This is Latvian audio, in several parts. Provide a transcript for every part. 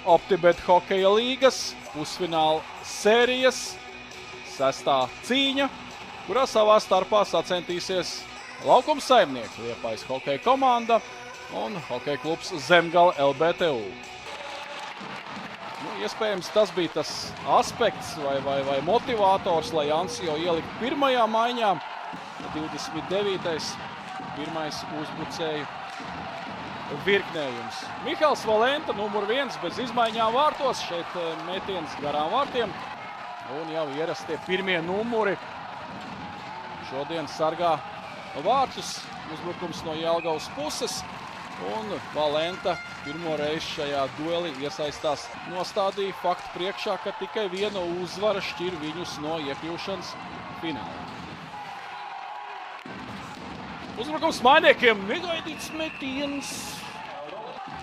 OptiBet hokeja līgas pusfināla sērijas 6. cīņa, kurā savā starpā sacentīsies laukuma saimnieki Liepājas hokeja komanda un hokeja klubs Zemgale LBTU. Iespējams, tas bija tas aspekts vai motivators, lai Ansio ielikt pirmajā maiņā. 29. pirmais uzbrucēju virknējums. Mihals Valenta, numur 1, bez izmaiņām vārtos. Šeit metiens garām vārtiem. Un jau ierastie pirmie numuri šodien sargā vārtus. Uzbrukums no Jelgavas puses. Un Valenta pirmo reizi šajā duelī iesaistās, nostādīja faktu priekšā, ka tikai viena uzvara šķir viņus no iekļūšanas finālā. Uzbrukums mainiekiem, negaidīts metiens.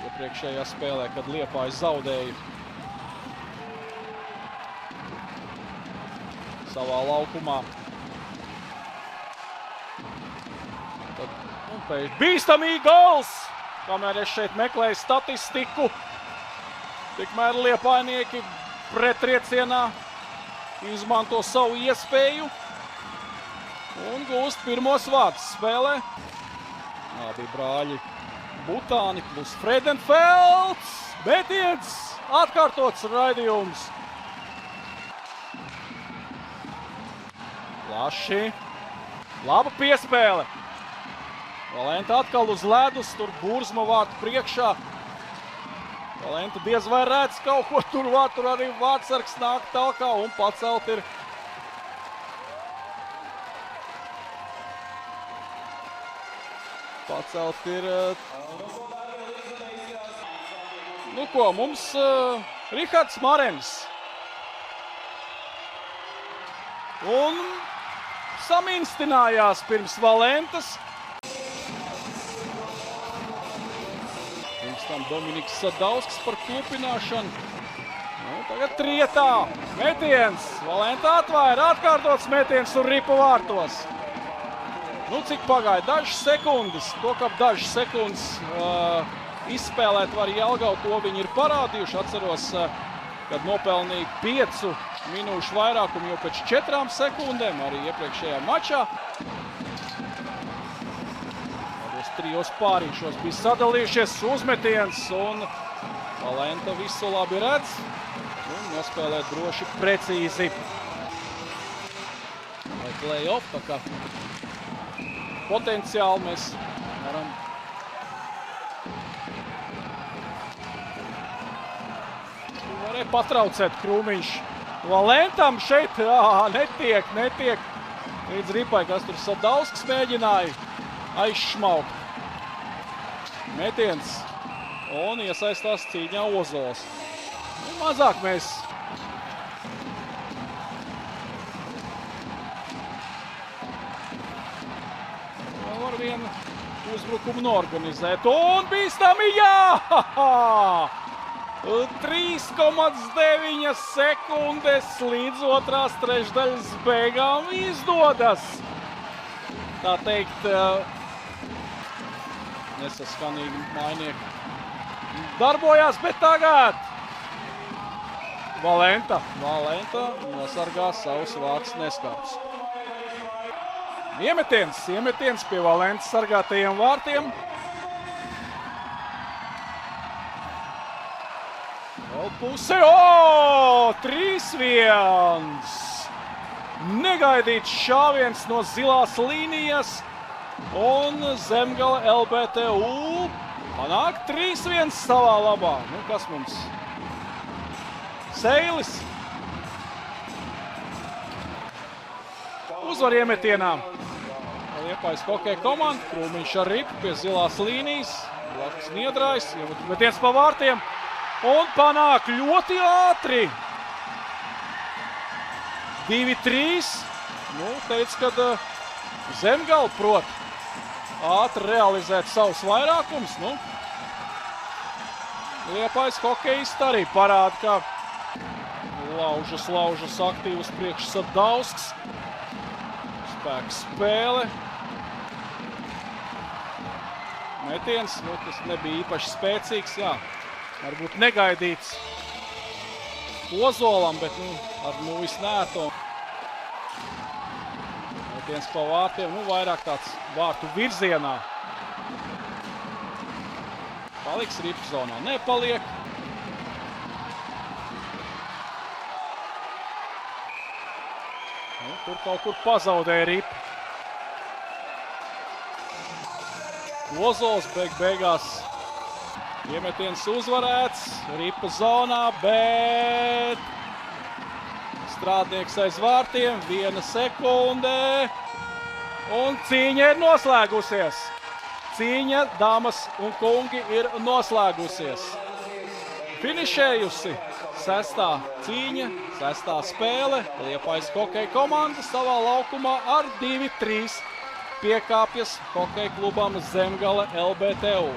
Iepriekšējā spēlē, kad Liepāja zaudēja savā laukumā. Bīstamīgi gols! Kamēr es šeit meklēju statistiku, tikmēr liepājnieki pretriecienā izmanto savu iespēju un gūst pirmos vārtus spēlē. Abi brāļi Butāni plus Fredenfelds. Metiens, atkārtots raidījums. Plaši. Laba piespēle. Valenta atkal uz ledus, tur Burzma vārtu priekšā. Valenta diez vai redz kaut ko tur arī vārtsargs nāk talkā un pacelt ir. Nu ko, mums Rihards Marens. Un saminstinājās pirms Valentas. Tam Dominiks Sadausks par klupināšanu. Tagad trietā. Metiens. Valenta atvaira. Atkārtots metiens un ripa vārtos. Cik pagāja? Dažas sekundes. To, ka dažas sekundes izspēlēt var Jelgavu, to viņi ir parādījuši. Atceros, kad nopelnīja 5 minūšu vairākumu jau pēc 4 sekundēm, arī iepriekšējā mačā. Trijos pārīšos bija sadalījušies uzmetiens un Valenta visu labi redz un nospēlē droši precīzi. Lai play-off, tā kā potenciāli mēs varam varēja patraucēt Krūmiņš. Valentam šeit netiek līdz ripai, kas tur Sadausks mēģināja aizšmaukt. Metiens un iesaistās cīņā Ozols. Mazāk mēs var vienu uzbrukumu norganizēt. Un bīstami, jā! 3,9 sekundes līdz otrās trešdaļas beigām izdodas. Tā teikt, nesaskanīgi mainieki darbojās, bet tagad Valenta nosargā savus vārtus neskartus. Iemetiens pie Valentas sargātajiem vārtiem. Vēl puse, 3-1! Negaidīts šāviens no zilās līnijas. Un Zemgale LBTU panāk 3-1 savā labā. Kas mums? Seilis. Uzvar iemetienā. Liepājas hokeja komanda. Krūmiņš ar ripu pie zilās līnijas. Blakus Niedrājs. Metiens pa vārtiem. Un panāk ļoti ātri. 2-3. Teica, kad Zemgale prot ātri realizēt savus vairākumus. Liepājas hokejisti arī parāda, ka laužas aktīvus priekš Sadausks. Spēks spēle. Metiens, tas nebija īpaši spēcīgs, varbūt negaidīts. Ozolam, bet ar mūjas nērto. Metiens pa vārtiem, vairāk tāds vārtu virzienā. Paliks ripu zonā, nepaliek. Tur kaut kur pazaudēja ripu. Ozols beigās iemetiens uzvarēts, ripa zonā, bet Strādnieks aiz vārtiem, 1 sekundē, un cīņa ir noslēgusies. Cīņa, dāmas un kungi, ir noslēgusies. Finišējusi 6. cīņa, 6. spēle. Liepājas hokeja komanda savā laukumā ar 2-3 piekāpjas hokeja klubam Zemgale LBTU.